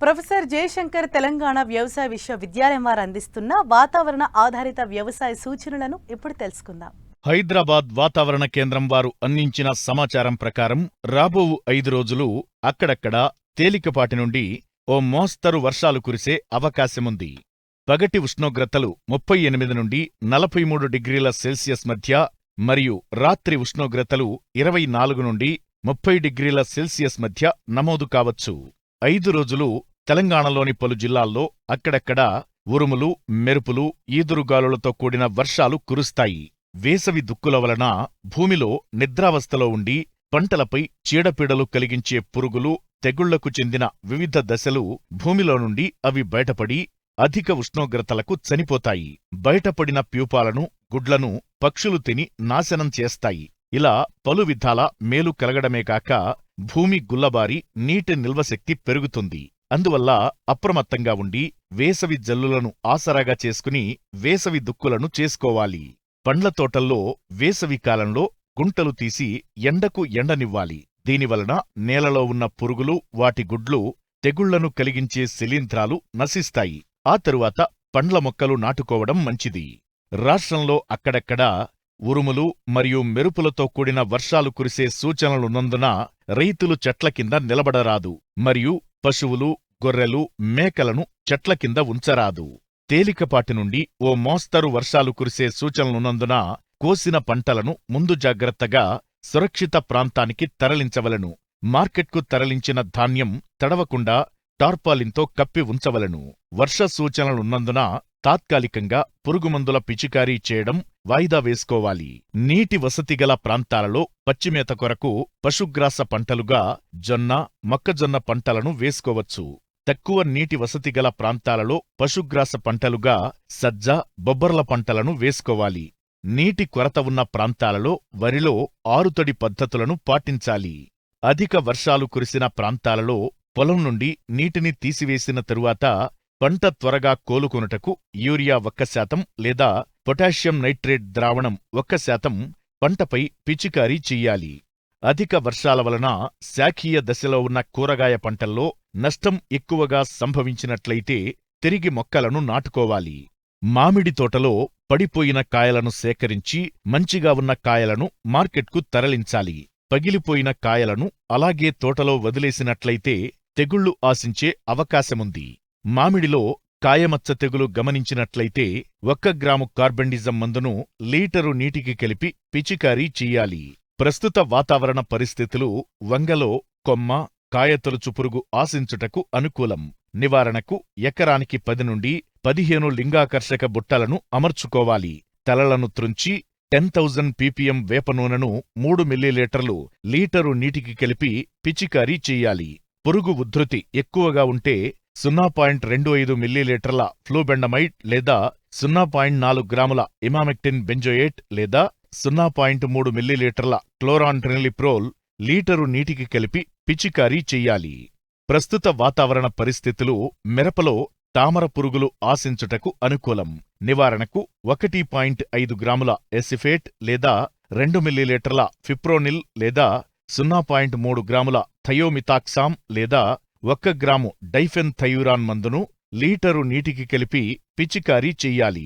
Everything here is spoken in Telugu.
ప్రొఫెసర్ జయశంకర్ తెలంగాణ వ్యవసాయ విశ్వవిద్యాలయం వారు అందిస్తున్న వాతావరణ ఆధారిత వ్యవసాయ సూచనలను ఇప్పుడు తెలుసుకుందాం. హైదరాబాద్ వాతావరణ కేంద్రం వారు అందించిన సమాచారం ప్రకారం రాబోవు 5 రోజులు అక్కడక్కడా తేలికపాటి నుండి ఓ మోస్తరు వర్షాలు కురిసే అవకాశముంది. పగటి ఉష్ణోగ్రతలు 38 నుండి 43 డిగ్రీల సెల్సియస్ మధ్య మరియు రాత్రి ఉష్ణోగ్రతలు 24 నుండి 30 డిగ్రీల సెల్సియస్ మధ్య నమోదు కావచ్చు. 5 రోజులు తెలంగాణలోని పలు జిల్లాల్లో అక్కడక్కడా ఉరుములు, మెరుపులు, ఈదురుగాలులతో కూడిన వర్షాలు కురుస్తాయి. వేసవి దుక్కుల వలన భూమిలో నిద్రావస్థలో ఉండి పంటలపై చీడపీడలు కలిగించే పురుగులు, తెగుళ్లకు చెందిన వివిధ దశలు భూమిలో నుండి అవి బయటపడి అధిక ఉష్ణోగ్రతలకు చనిపోతాయి. బయటపడిన ప్యూపాలను, గుడ్లను పక్షులు తిని నాశనం చేస్తాయి. ఇలా పలు విధాల మేలు కలగడమే కాక భూమి గుల్లబారి నీటి నిల్వశక్తి పెరుగుతుంది. అందువల్ల అప్రమత్తంగా ఉండి వేసవి జల్లులను ఆసరాగా చేసుకుని వేసవి దుక్కులను చేసుకోవాలి. పండ్ల తోటల్లో వేసవి కాలంలో గుంటలు తీసి ఎండకు ఎండనివ్వాలి. దీనివలన నేలలో ఉన్న పురుగులు, వాటి గుడ్లు, తెగుళ్లను కలిగించే శిలీంధ్రాలు నశిస్తాయి. ఆ తరువాత పండ్ల మొక్కలు నాటుకోవడం మంచిది. రాష్ట్రంలో అక్కడక్కడా ఉరుములు మరియు మెరుపులతో కూడిన వర్షాలు కురిసే సూచనలున్నందున రైతులు చెట్ల కింద నిలబడరాదు మరియు పశువులు, గొర్రెలు, మేకలను చెట్ల కింద ఉంచరాదు. తేలికపాటి నుండి ఓ మోస్తరు వర్షాలు కురిసే సూచనలున్నందున కోసిన పంటలను ముందు జాగ్రత్తగా సురక్షిత ప్రాంతానికి తరలించవలెను. మార్కెట్కు తరలించిన ధాన్యం తడవకుండా టార్పాలిన్తో కప్పి ఉంచవలెను. వర్ష సూచనలున్నందున తాత్కాలికంగా పురుగుమందుల పిచికారీ చేయడం వాయిదా వేసుకోవాలి. నీటి వసతిగల ప్రాంతాలలో పచ్చిమేత కొరకు పశుగ్రాస పంటలుగా జొన్న, మొక్కజొన్న పంటలను వేసుకోవచ్చు. తక్కువ నీటి వసతిగల ప్రాంతాలలో పశుగ్రాస పంటలుగా సజ్జ, బొబ్బర్ల పంటలను వేసుకోవాలి. నీటి కొరత ఉన్న ప్రాంతాలలో వరిలో ఆరుతడి పద్ధతులను పాటించాలి. అధిక వర్షాలు కురిసిన ప్రాంతాలలో పొలం నుండి నీటిని తీసివేసిన తరువాత పంట త్వరగా కోలుకొనుటకు యూరియా 1% లేదా పొటాషియం నైట్రేట్ ద్రావణం 1% పంటపై పిచికారీ చెయ్యాలి. అధిక వర్షాల వలన శాఖీయ దశలో ఉన్న కూరగాయ పంటల్లో నష్టం ఎక్కువగా సంభవించినట్లయితే తిరిగి మొక్కలను నాటుకోవాలి. మామిడి తోటలో పడిపోయిన కాయలను సేకరించి మంచిగా ఉన్న కాయలను మార్కెట్కు తరలించాలి. పగిలిపోయిన కాయలను అలాగే తోటలో వదిలేసినట్లయితే తెగుళ్లు ఆశించే అవకాశముంది. మామిడిలో కాయమచ్చ తెగులు గమనించినట్లయితే 1 గ్రాము కార్బెండిజం మందును లీటరు నీటికి కలిపి పిచికారీ చెయ్యాలి. ప్రస్తుత వాతావరణ పరిస్థితులు వంగలో కొమ్మ, కాయతొలుచు పురుగు ఆశించుటకు అనుకూలం. నివారణకు ఎకరానికి 10 నుండి 15 లింగాకర్షక బుట్టలను అమర్చుకోవాలి. తలలను త్రుంచి 10,000 ppm వేప నూనెను 3 మిల్లీలీటర్లు లీటరు నీటికి కలిపి పిచికారీ చెయ్యాలి. పురుగు ఉధృతి ఎక్కువగా ఉంటే 0.25 మిల్లీలీటర్ల ఫ్లూబెండమైడ్ లేదా 0.4 గ్రాముల ఇమామెక్టిన్ బెంజోయేట్ లేదా 0.3 మిల్లీలీటర్ల క్లోరాంట్రినిలిప్రోల్ లీటరు నీటికి కలిపి పిచికారీ చెయ్యాలి. ప్రస్తుత వాతావరణ పరిస్థితులు మిరపలో తామర పురుగులు ఆశించుటకు అనుకూలం. నివారణకు 1.5 గ్రాముల ఎసిఫేట్ లేదా 2 మిల్లీలీటర్ల ఫిప్రోనిల్ లేదా 0.3 గ్రాముల థయోమితాక్సామ్ లేదా 1 గ్రాము డైఫెన్ థయూరాన్ మందును లీటరు నీటికి కలిపి పిచికారీ చెయ్యాలి.